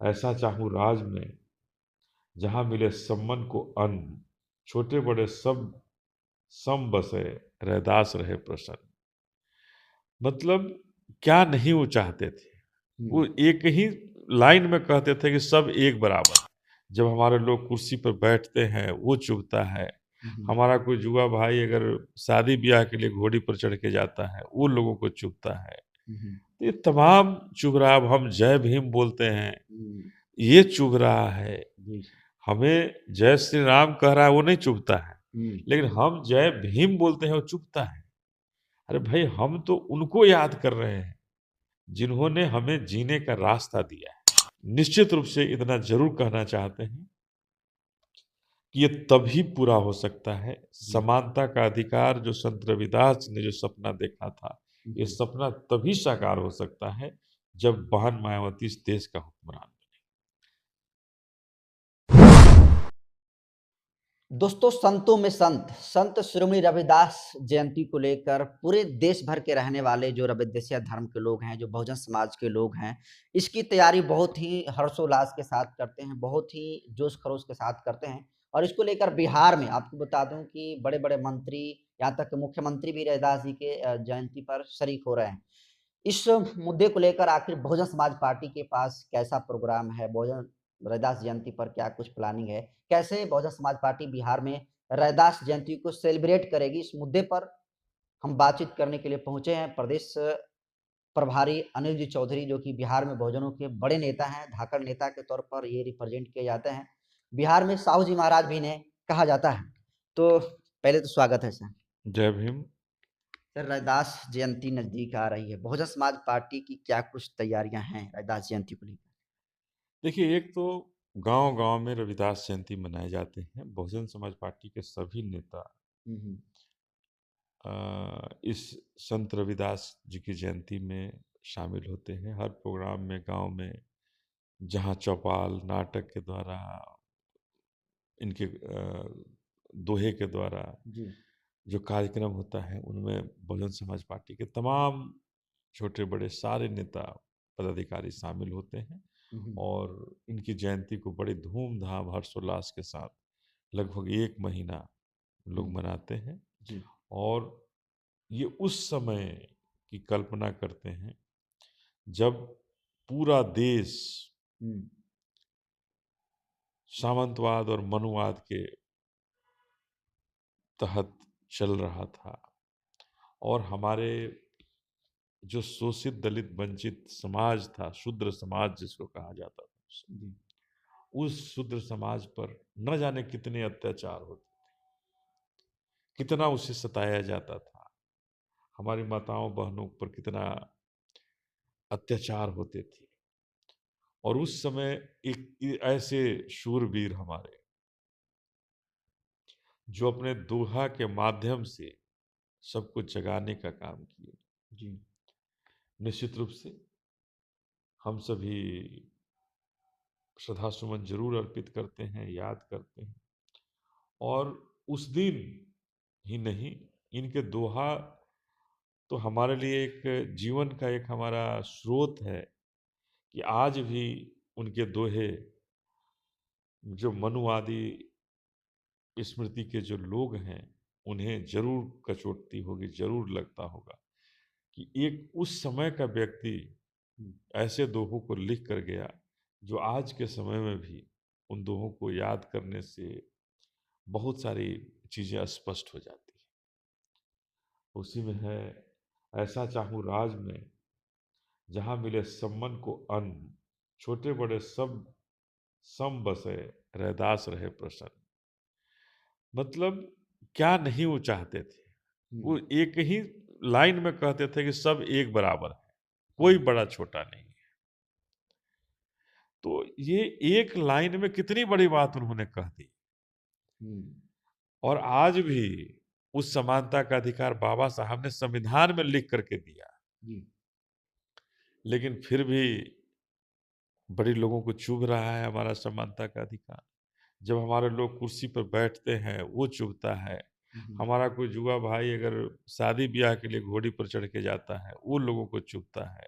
ऐसा चाहूँ राज में जहाँ मिले सम्मन को अन्न, छोटे बड़े सब सम बसे, रैदास रहे प्रसन्न। मतलब क्या नहीं वो चाहते थे, वो एक ही लाइन में कहते थे कि सब एक बराबर है। जब हमारे लोग कुर्सी पर बैठते हैं वो चुभता है, हमारा कोई जुआ भाई अगर शादी ब्याह के लिए घोड़ी पर चढ़ के जाता है वो लोगों को चुभता है। तो ये तमाम चुभ रहा। अब हम जय भीम बोलते हैं, ये चुभ रहा है। हमें जय श्री राम कह रहा है वो नहीं चुभता है, लेकिन हम जय भीम बोलते हैं वो चुभता है। अरे भाई, हम तो उनको याद कर रहे हैं जिन्होंने हमें जीने का रास्ता दिया है। निश्चित रूप से इतना जरूर कहना चाहते हैं कि ये तभी पूरा हो सकता है, समानता का अधिकार जो संत रविदास ने जो सपना देखा था, ये सपना तभी साकार हो सकता है जब बहन मायावती इस देश का हुक्मरान। दोस्तों, संतों में संत संत शिरोमणि रविदास जयंती को लेकर पूरे देश भर के रहने वाले जो रविदासिया धर्म के लोग हैं, जो बहुजन समाज के लोग हैं, इसकी तैयारी बहुत ही हर्षोल्लास के साथ करते हैं, बहुत ही जोश खरोश के साथ करते हैं। और इसको लेकर बिहार में आपको बता दूं कि बड़े बड़े मंत्री, यहाँ तक कि मुख्यमंत्री भी रविदास जी के जयंती पर शरीक हो रहे हैं। इस मुद्दे को लेकर आखिर बहुजन समाज पार्टी के पास कैसा प्रोग्राम है, बहुजन रैदास जयंती पर क्या कुछ प्लानिंग है, कैसे बहुजन समाज पार्टी बिहार में रैदास जयंती को सेलिब्रेट करेगी, इस मुद्दे पर हम बातचीत करने के लिए पहुंचे हैं प्रदेश प्रभारी अनिल जी चौधरी, जो कि बिहार में बहुजनों के बड़े नेता हैं, धाकड़ नेता के तौर पर ये रिप्रेजेंट किए जाते हैं। बिहार में साहू जी महाराज भी इन्हें कहा जाता है। तो पहले तो स्वागत है सर। जय भीम। सर, रैदास जयंती नजदीक आ रही है, बहुजन समाज पार्टी की क्या कुछ तैयारियां हैं रैदास जयंती को लेकर? देखिए, एक तो गांव-गांव में रविदास जयंती मनाए जाते हैं। बहुजन समाज पार्टी के सभी नेता इस संत रविदास जी की जयंती में शामिल होते हैं। हर प्रोग्राम में गांव में जहां चौपाल नाटक के द्वारा, इनके दोहे के द्वारा जी। जो कार्यक्रम होता है उनमें बहुजन समाज पार्टी के तमाम छोटे बड़े सारे नेता पदाधिकारी शामिल होते हैं और इनकी जयंती को बड़े धूमधाम हर्षोल्लास के साथ लगभग 1 महीना लोग मनाते हैं। जी। और ये उस समय की कल्पना करते हैं जब पूरा देश सामंतवाद और मनुवाद के तहत चल रहा था और हमारे जो शोषित दलित वंचित समाज था, शूद्र समाज जिसको कहा जाता था, उस शूद्र समाज पर न जाने कितने अत्याचार होते थे, कितना उसे सताया जाता था, हमारी माताओं बहनों पर कितना अत्याचार होते थे। और उस समय एक ऐसे शूरवीर हमारे जो अपने दोहा के माध्यम से सबको जगाने का काम किए। जी। निश्चित रूप से हम सभी श्रद्धा सुमन जरूर अर्पित करते हैं, याद करते हैं। और उस दिन ही नहीं, इनके दोहा तो हमारे लिए एक जीवन का एक हमारा स्रोत है कि आज भी उनके दोहे जो मनुवादी स्मृति के जो लोग हैं उन्हें जरूर कचोटती होगी, जरूर लगता होगा कि एक उस समय का व्यक्ति ऐसे दोहों को लिख कर गया जो आज के समय में भी उन दोहों को याद करने से बहुत सारी चीज़ें स्पष्ट हो जाती हैं। उसी में है, ऐसा चाहूँ राज में जहाँ मिले सम्मन को अन्न, छोटे बड़े सब सम बसे, रैदास रहे प्रसन्न। मतलब क्या नहीं वो चाहते थे, वो एक ही लाइन में कहते थे कि सब एक बराबर है, कोई बड़ा छोटा नहीं है। तो ये एक लाइन में कितनी बड़ी बात उन्होंने कह दी। और आज भी उस समानता का अधिकार बाबा साहब ने संविधान में लिख करके दिया, लेकिन फिर भी बड़े लोगों को चुभ रहा है हमारा समानता का अधिकार। जब हमारे लोग कुर्सी पर बैठते हैं वो चुभता है, हमारा कोई जुआ भाई अगर शादी ब्याह के लिए घोड़ी पर चढ़ के जाता है वो लोगों को चुभता है।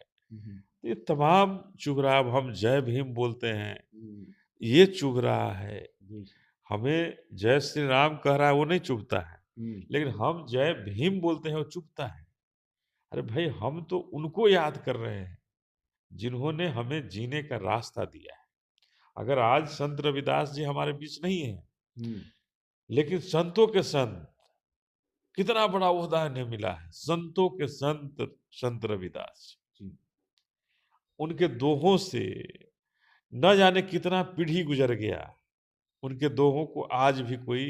ये तमाम चुभ रहा है। अब हम जय भीम बोलते हैं, हुँ, ये चुभ रहा है। जी, सर। हमें जय श्री राम कह रहा है वो नहीं चुभता है, हुँ, लेकिन हम जय भीम बोलते हैं वो चुभता है। अरे भाई हम तो उनको याद कर रहे हैं, जिन्होंने हमें जीने का रास्ता दिया है। अगर आज संत रविदास जी हमारे बीच नहीं हैं, हुँ, लेकिन संतों के संत, कितना बड़ा ओहदा इन्हें मिला है। संतों के संत संत रविदास जी। जी, उनके दोहों से न जाने कितना पीढ़ी गुजर गया। उनके दोहों को आज भी कोई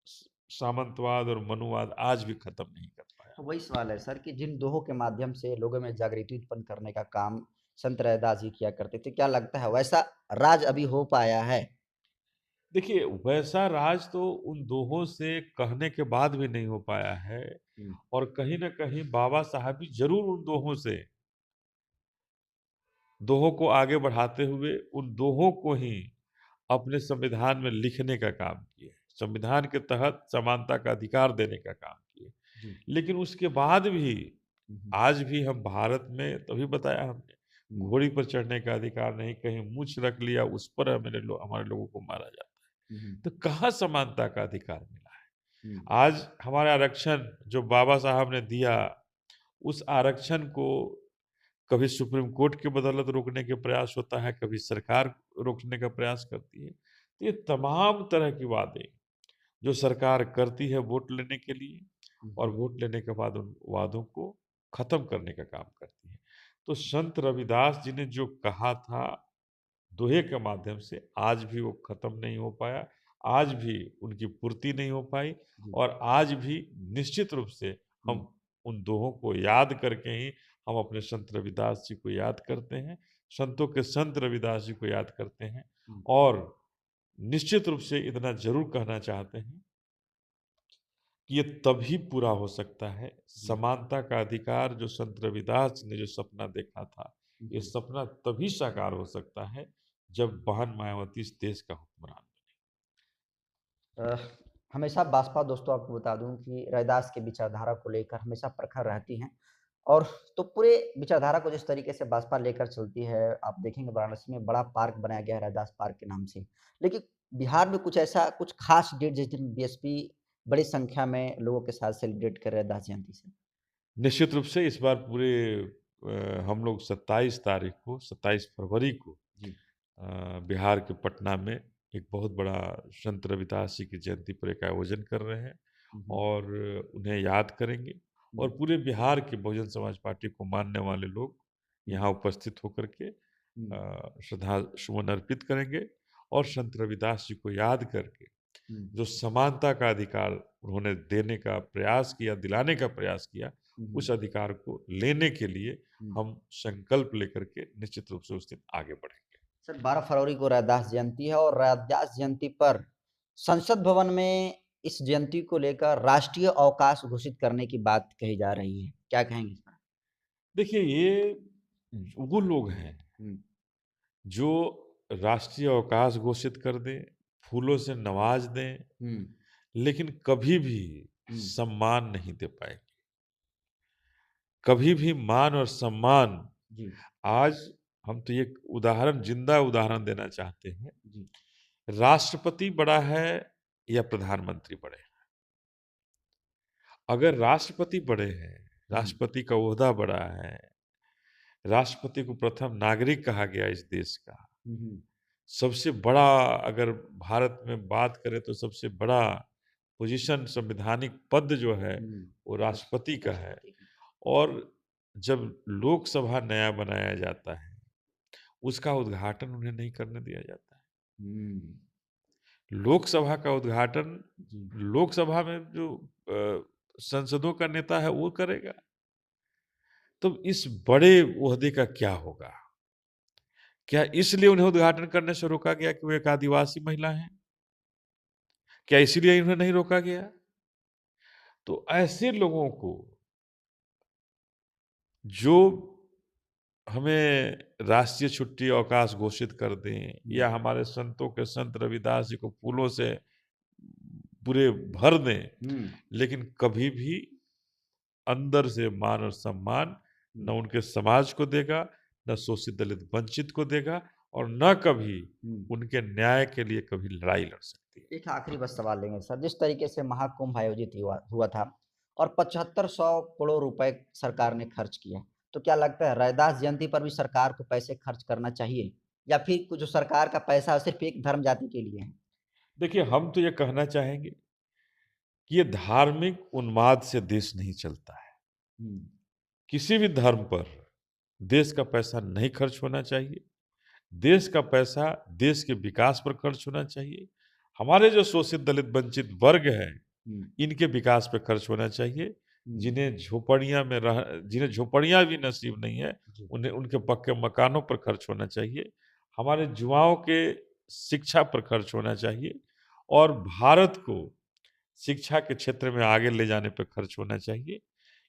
स सामंतवाद और मनुवाद आज भी खत्म नहीं कर पाया। तो वही सवाल है सर कि जिन दोहों के माध्यम से लोगों में जागृति उत्पन्न करने का काम संत रैदास जी किया करते थे, क्या लगता है वैसा राज अभी हो पाया है? देखिए, वैसा राज तो उन दोहों से कहने के बाद भी नहीं हो पाया है हुँ, और कहीं न कहीं बाबा साहब भी ज़रूर उन दोहों से दोहों को आगे बढ़ाते हुए उन दोहों को ही अपने संविधान में लिखने का काम किए। संविधान के तहत समानता का अधिकार देने का काम किए। जी। लेकिन उसके बाद भी हुँ, हुँ, आज भी हम भारत में तभी बताया हमने, हुँ, घोड़ी पर चढ़ने का अधिकार नहीं, कहीं मूंछ रख लिया उस पर हमारे लोगों को मारा जाता है। हुँ, हुँ, तो कहाँ समानता का अधिकार मिला है? हुँ, आज हमारा आरक्षण जो बाबा साहब ने दिया, उस आरक्षण को कभी सुप्रीम कोर्ट की बदौलत रोकने के प्रयास होता है, कभी सरकार रोकने का प्रयास करती है। तो ये तमाम तरह की वादे जो सरकार करती है वोट लेने के लिए हुँ, और हुँ, वोट लेने के बाद उन वादों को खत्म करने का काम करती है। तो संत रविदास जी ने जो कहा था दोहे के माध्यम से आज भी वो खत्म नहीं हो पाया, आज भी उनकी पूर्ति नहीं हो पाई जी, और आज भी निश्चित रूप से हुँ, हम उन दोहों को याद करके ही हम अपने संत रविदास जी को याद करते हैं, संतों के संत रविदास जी को याद करते हैं हुँ, और निश्चित रूप से इतना ज़रूर कहना चाहते हैं कि ये तभी पूरा हो सकता है, जी, समानता का अधिकार जो संत रविदास ने जो सपना देखा था, ये जी। सपना तभी साकार हो सकता है, जब बहन मायावती इस देश का हुक्मरान बने। अ, हमेशा बासपा दोस्तों आपको बता दूँ कि रैदास की विचारधारा को लेकर हमेशा प्रखर रहती हैं और तो पूरे विचारधारा को जिस तरीके से बासपा लेकर चलती है, आप देखेंगे वाराणसी में बड़ा पार्क बनाया गया है रैदास पार्क के नाम से। लेकिन बिहार में कुछ ऐसा कुछ खास डेट जिस दिन बीएसपी बड़ी संख्या में लोगों के साथ सेलिब्रेट कर रैदास जयंती से? निश्चित रूप से इस बार पूरे हम लोग 27 फरवरी को जी। बिहार के पटना में एक बहुत बड़ा संत रविदास जी की जयंती पर एक आयोजन कर रहे हैं हुँ, हुँ, और उन्हें याद करेंगे और हुँ, पूरे बिहार के बहुजन समाज पार्टी को मानने वाले लोग हुँ, यहाँ उपस्थित होकर के हुँ, श्रद्धा सुमन अर्पित करेंगे और संत रविदास जी को याद करके हुँ, जो समानता का अधिकार उन्होंने देने का प्रयास किया, दिलाने का प्रयास किया, हुँ, हुँ, उस अधिकार को लेने के लिए हुँ। हम संकल्प लेकर के निश्चित रूप से उस दिन आगे बढ़ेंगे। सर 12 फरवरी को रैदास जयंती है और रैदास जयंती पर संसद भवन में इस जयंती को लेकर राष्ट्रीय अवकाश घोषित करने की बात कही जा रही है। क्या कहेंगे इस पर? देखिए ये वो लोग हैं हुँ, जो राष्ट्रीय अवकाश घोषित कर दें, फूलों से नवाज दें, हुँ, लेकिन कभी भी हुँ, सम्मान नहीं दे पाएँगे। कभी भी मान और सम्मान जी, आज हम तो एक उदाहरण जिंदा उदाहरण देना चाहते हैं। जी, राष्ट्रपति बड़ा है या प्रधानमंत्री बड़े हैं? अगर राष्ट्रपति बड़े हैं, हुँ, राष्ट्रपति का ओहदा बड़ा है, राष्ट्रपति को प्रथम नागरिक कहा गया इस देश का। हुँ, हुँ, सबसे बड़ा अगर भारत में बात करें तो सबसे बड़ा पोजीशन संवैधानिक पद जो है, हुँ, वो रास राष्ट्रपति का है राष्ट्रपति का। और जब लोकसभा नया बनाया जाता है, उसका उद्घाटन उन्हें नहीं करने दिया जाता है। हुँ, लोकसभा का उद्घाटन जी, लोकसभा में जो संसदों का नेता है वो करेगा। तो इस बड़े ओहदे का क्या होगा? क्या इसलिए उन्हें उद्घाटन करने से रोका गया कि वो एक आदिवासी महिला हैं? क्या इसीलिए इन्हें नहीं रोका गया? तो ऐसे लोगों को जो हमें राष्ट्रीय छुट्टी अवकाश घोषित कर दें हुँ, या हमारे संतों के संत रविदास जी को फूलों से पूरे भर दें, हुँ, लेकिन कभी भी अंदर से मान और सम्मान न हुँ, उनके समाज को देगा, न शोषित दलित वंचित को देगा और न कभी उनके न्याय के लिए कभी लड़ाई लड़ सकती है। एक आखिरी बस सवाल लेंगे सर, जिस तरीके से महाकुंभ आयोजित हुआ हुआ था और 7500 करोड़ रुपए सरकार ने खर्च किए, तो क्या लगता है रैदास जयंती पर भी सरकार को पैसे खर्च करना चाहिए या फिर जो सरकार का पैसा है सिर्फ एक धर्म जाति के लिए है? देखिए, हम तो ये कहना चाहेंगे कि ये धार्मिक उन्माद से देश नहीं चलता है। किसी भी धर्म पर देश का पैसा नहीं खर्च होना चाहिए। देश का पैसा देश के विकास पर खर्च होना चाहिए। हमारे जो शोषित दलित वंचित वर्ग हैं, इनके विकास पे खर्च होना चाहिए। जिन्हें झोपड़ियाँ भी नसीब नहीं है, उन्हें उनके पक्के मकानों पर खर्च होना चाहिए। हमारे युवाओं के शिक्षा पर खर्च होना चाहिए और भारत को शिक्षा के क्षेत्र में आगे ले जाने पर खर्च होना चाहिए।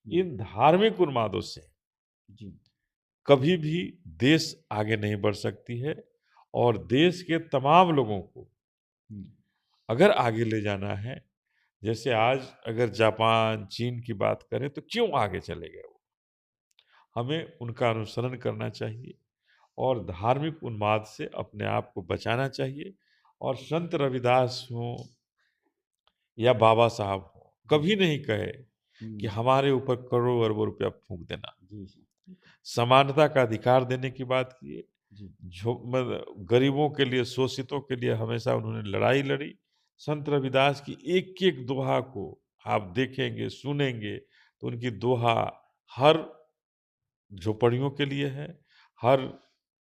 इन धार्मिक उन्मादों से कभी भी देश आगे नहीं बढ़ सकती है और देश के तमाम लोगों को अगर आगे ले जाना है, जैसे आज अगर जापान, चीन की बात करें तो क्यों आगे चले गए वो? हमें उनका अनुसरण करना चाहिए और धार्मिक उन्माद से अपने आप को बचाना चाहिए। और संत रविदास हों या बाबा साहब हों, कभी नहीं कहे कि हमारे ऊपर करोड़ों अरबों रुपया फूंक देना। समानता का अधिकार देने की बात की है। गरीबों के लिए, शोषितों के लिए हमेशा उन्होंने लड़ाई लड़ी। संत रविदास की एक एक दोहा को आप देखेंगे, सुनेंगे तो उनकी दोहा हर झोपड़ियों के लिए है, हर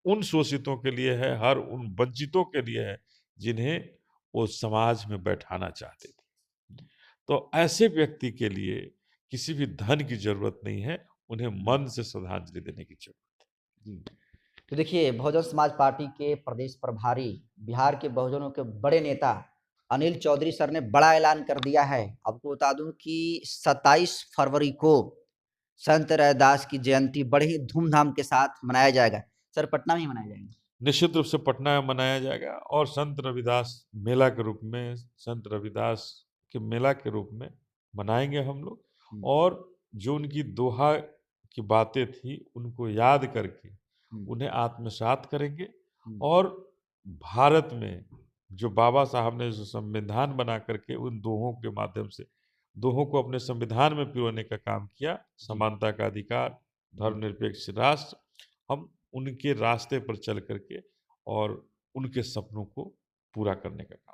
उन शोषितों के लिए है, हर उन वंचितों के लिए है जिन्हें वो समाज में बैठाना चाहते थे। तो ऐसे व्यक्ति के लिए किसी भी धन की जरूरत नहीं है, उन्हें मन से श्रद्धांजलि देने की जरूरत है। तो देखिए, बहुजन समाज पार्टी के प्रदेश प्रभारी, बिहार के बहुजनों के बड़े नेता अनिल चौधरी सर ने बड़ा ऐलान कर दिया है। आपको बता दूं कि 27 फरवरी को संत रैदास की जयंती बड़े ही धूमधाम के साथ मनाया जाएगा। सर, पटना में ही मनाया जाएगा? निश्चित रूप से पटना में मनाया जाएगा और संत रविदास मेला के रूप में, संत रविदास के मेला के रूप में मनाएंगे हम लोग। और जो उनकी दोहा की बातें थी उनको याद करके उन्हें आत्मसात करेंगे। और भारत में जो बाबा साहब ने जो संविधान बना करके उन दोहों के माध्यम से दोहों को अपने संविधान में पिरोने का काम किया, समानता का अधिकार, धर्मनिरपेक्ष राष्ट्र, हम उनके रास्ते पर चल करके और उनके सपनों को पूरा करने का काम